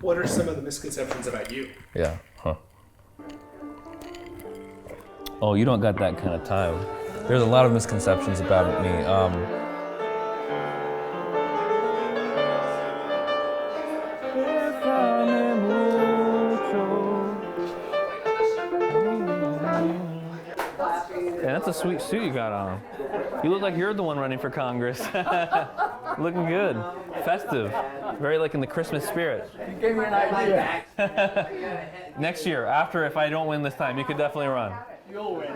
What are some of the misconceptions about you? Yeah. Huh. Oh, you don't got that kind of time. There's a lot of misconceptions about me. Yeah, that's a sweet suit you got on. You look like you're the one running for Congress. Looking good. Festive. Very like in the Christmas spirit. You gave me an idea. Next year, after, if I don't win this time, you could definitely run. You'll win.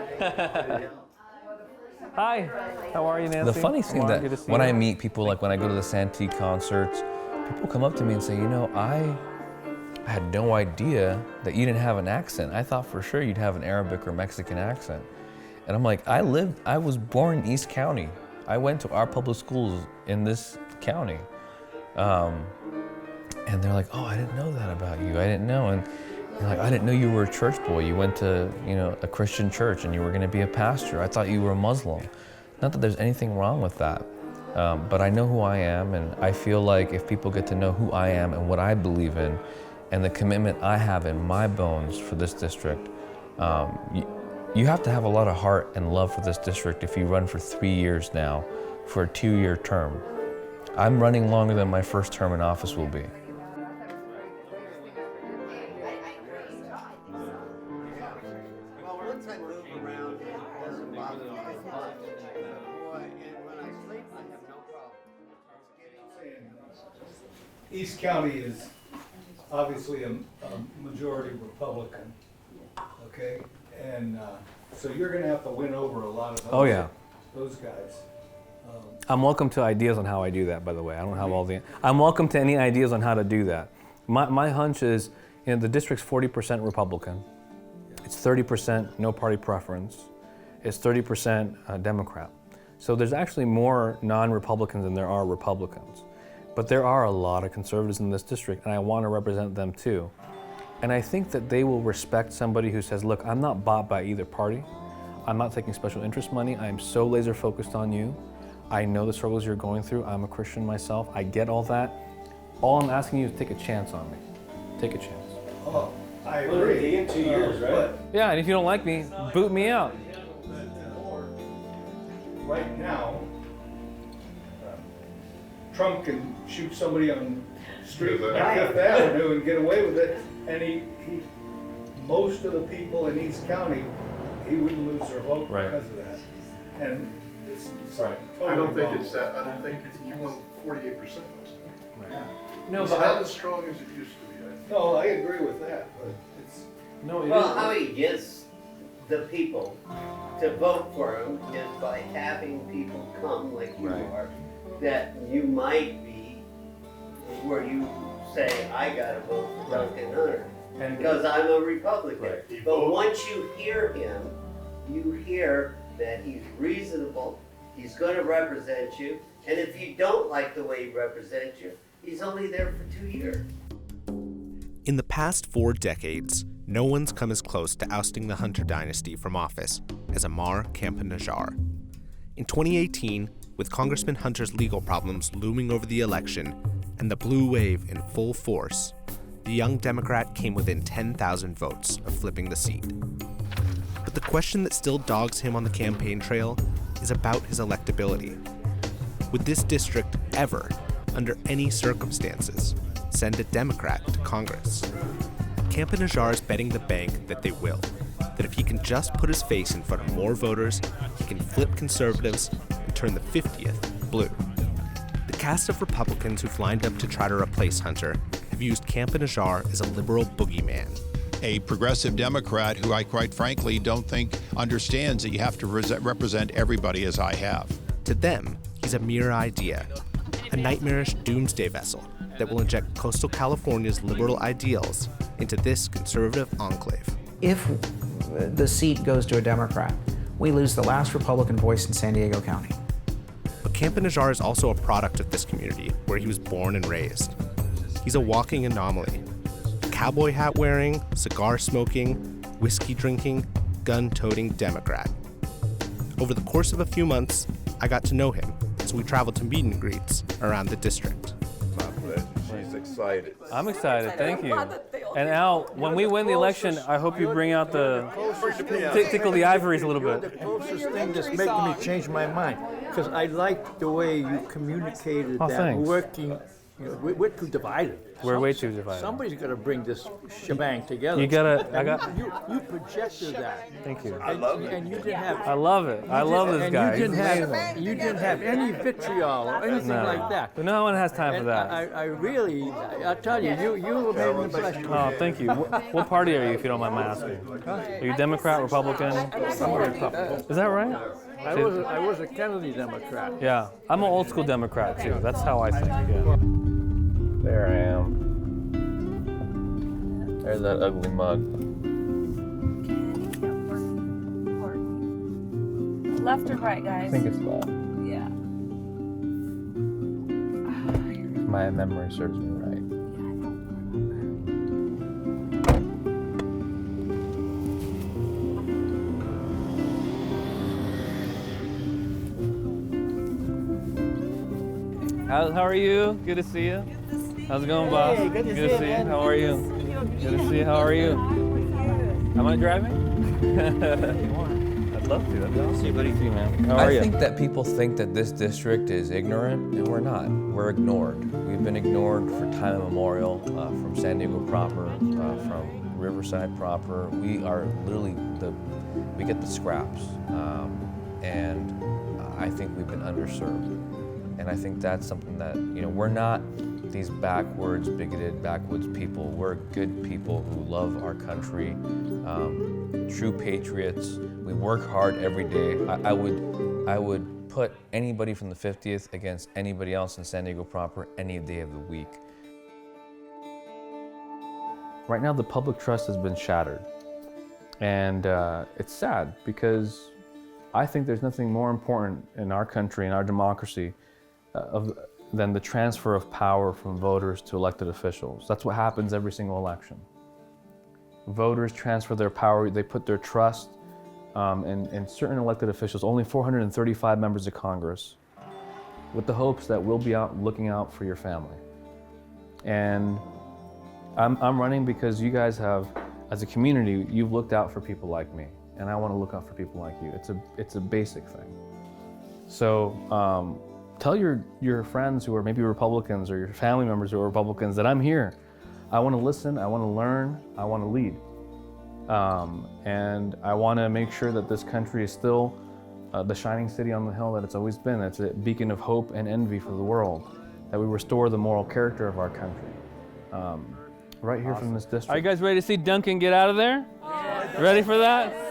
Hi. How are you, Nancy? The funny thing that when I meet people, like when I go to the Santee concerts, people come up to me and say, you know, I had no idea that you didn't have an accent. I thought for sure you'd have an Arabic or Mexican accent. And I'm like, I was born in East County. I went to our public schools in this county. And they're like, oh, I didn't know that about you. I didn't know. And like, I didn't know you were a church boy. You went to, a Christian church and you were gonna be a pastor. I thought you were a Muslim. Not that there's anything wrong with that, but I know who I am, and I feel like if people get to know who I am and what I believe in, and the commitment I have in my bones for this district, you have to have a lot of heart and love for this district if you run for 3 years now for a 2-year term. I'm running longer than my first term in office will be. East County is obviously a majority Republican, okay? And so you're gonna have to win over a lot of those guys. I'm welcome to ideas on how I do that, by the way. I don't have all the, I'm welcome to any ideas on how to do that. My hunch is, the district's 40% Republican. It's 30% no party preference. It's 30% Democrat. So there's actually more non-Republicans than there are Republicans. But there are a lot of conservatives in this district, and I want to represent them too. And I think that they will respect somebody who says, look, I'm not bought by either party. I'm not taking special interest money. I'm so laser focused on you. I know the struggles you're going through. I'm a Christian myself. I get all that. All I'm asking you is take a chance on me. Take a chance. Oh, I agree. In 2 years, right? Yeah, and if you don't like me, boot me out. Right now, Trump can shoot somebody on the street on Fifth Avenue and get away with it, and most of the people in East County, he wouldn't lose their vote because of that. And it's right. Totally I don't think wrong. it's that. I don't think you won 48%. Yeah. No, It's not as strong as it used to be. I think. No, I agree with that, but it's. No, it Well, how he gets the people to vote for him is by having people come like you are, that you might be, where you say, I gotta vote for Duncan Hunter, because I'm a Republican. Right. But once you hear him, you hear that he's reasonable, he's gonna represent you, and if you don't like the way he represents you, he's only there for 2 years. In the past 4 decades, no one's come as close to ousting the Hunter dynasty from office as Ammar Campa-Najjar. In 2018, with Congressman Hunter's legal problems looming over the election and the blue wave in full force, the young Democrat came within 10,000 votes of flipping the seat. But the question that still dogs him on the campaign trail is about his electability. Would this district ever, under any circumstances, send a Democrat to Congress? Campa-Najjar is betting the bank that they will, that if he can just put his face in front of more voters, he can flip conservatives and turn the 50th blue. The cast of Republicans who've lined up to try to replace Hunter have used Campa-Najjar as a liberal boogeyman. A progressive Democrat who I quite frankly don't think understands that you have to represent everybody as I have. To them, he's a mere idea, a nightmarish doomsday vessel that will inject coastal California's liberal ideals into this conservative enclave. If the seat goes to a Democrat, we lose the last Republican voice in San Diego County. But Campa-Najjar is also a product of this community where he was born and raised. He's a walking anomaly. A cowboy hat wearing, cigar smoking, whiskey drinking, gun toting Democrat. Over the course of a few months, I got to know him, so we traveled to meet and greets around the district. that she's excited. I'm excited. Thank you. And Al, when we win the election, I hope you bring out the tickle the ivories a little You're the bit. closest thing that's making me change my mind, because I like the way you communicated Oh, that thanks. working. You know, we're too divided. We're way too divided. Somebody's got to bring this shebang together. You gotta. And you projected that. Thank you. I love it. And you didn't have. I love it. I love this guy. You He's amazing. didn't have any vitriol or anything like that. But no one has time for And that. I really, I tell you, you made an impression. Oh, thank you. What party are you, if you don't mind my asking? Are you Democrat, Republican? I'm a Republican. Is that right? I was a Kennedy Democrat. Yeah, I'm an old school Democrat too. That's how I think. Yeah. There I am. There's that ugly mug. Left or right, I guys? think it's left. Yeah. My memory serves me right. How are you? Good to see you. How's it going, boss? Hey, good to see you. How are you? Good to see you. How are you? Am I driving? I'd love to. That'd be awesome. Good to see you, man. How are you? I think that people think that this district is ignorant, and we're not. We're ignored. We've been ignored for time immemorial, from San Diego proper, from Riverside proper. We are literally we get the scraps, and I think we've been underserved. And I think that's something that, we're not these backwards, bigoted, backwoods people. We're good people who love our country, true patriots. We work hard every day. I would put anybody from the 50th against anybody else in San Diego proper any day of the week. Right now, the public trust has been shattered. And it's sad because I think there's nothing more important in our country, in our democracy, than the transfer of power from voters to elected officials. That's what happens every single election. Voters transfer their power, they put their trust in certain elected officials, only 435 members of Congress, with the hopes that we'll be out looking out for your family. And I'm running because you guys have, as a community, you've looked out for people like me, and I want to look out for people like you. It's a basic thing. So tell your friends who are maybe Republicans or your family members who are Republicans that I'm here. I want to listen, I want to learn, I want to lead. And I want to make sure that this country is still the shining city on the hill that it's always been. It's a beacon of hope and envy for the world, that we restore the moral character of our country. Right here from this district. Are you guys ready to see Duncan get out of there? Ready for that?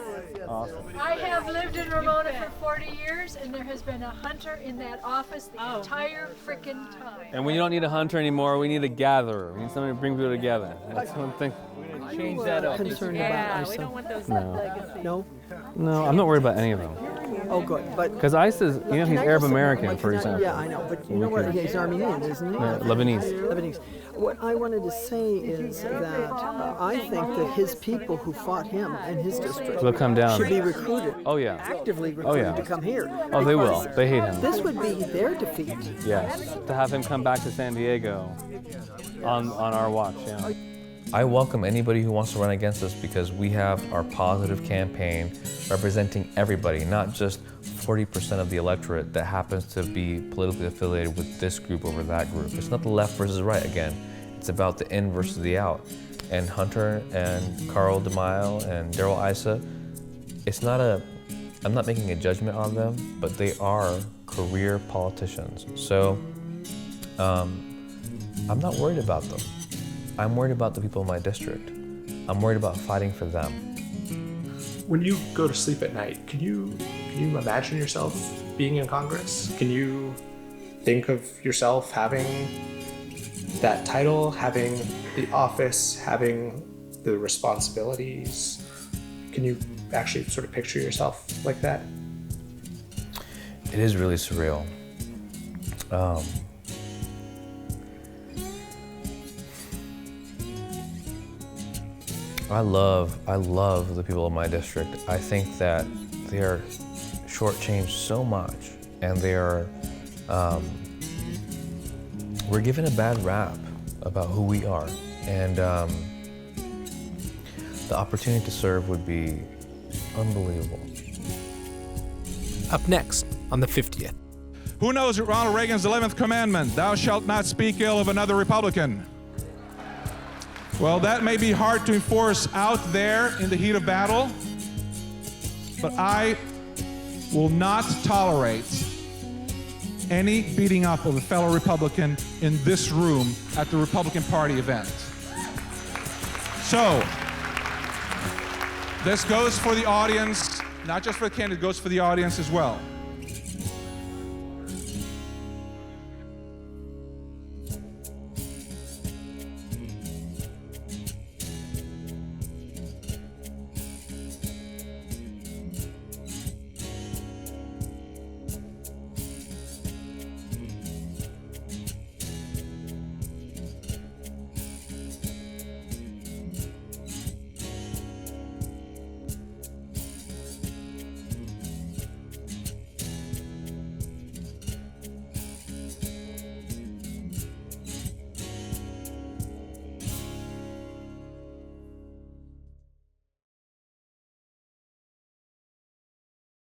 Awesome. I have lived in Ramona for 40 years, and there has been a hunter in that office the entire frickin' time. And we don't need a hunter anymore, we need a gatherer. We need somebody to bring people together. That's one thing. Change that up. Concerned about ISA. We don't want those legacy. No? No, I'm not worried about any of them. Oh, good. But Because ISIS, he's Arab American, for example. Yeah, I know. But you know what? He's Armenian, isn't he? Lebanese. Lebanese. What I wanted to say is that I think that his people who fought him and his district They'll come down. should be recruited. Oh, yeah. Actively recruited yeah. to come here. Oh, they will. Because They hate him. This would be their defeat. Yes. To have him come back to San Diego on our watch, yeah. I welcome anybody who wants to run against us because we have our positive campaign representing everybody, not just 40% of the electorate that happens to be politically affiliated with this group over that group. It's not the left versus right again. It's about the in versus the out. And Hunter and Carl DeMaio and Daryl Issa, I'm not making a judgment on them, but they are career politicians. So I'm not worried about them. I'm worried about the people in my district. I'm worried about fighting for them. When you go to sleep at night, can you imagine yourself being in Congress? Can you think of yourself having that title, having the office, having the responsibilities? Can you actually sort of picture yourself like that? It is really surreal. I love the people of my district. I think that they are shortchanged so much, and they are we're given a bad rap about who we are. And the opportunity to serve would be unbelievable. Up next on the 50th. Who knows Ronald Reagan's 11th commandment, thou shalt not speak ill of another Republican? Well, that may be hard to enforce out there in the heat of battle, but I will not tolerate any beating up of a fellow Republican in this room at the Republican Party event. So, this goes for the audience, not just for the candidate, it goes for the audience as well.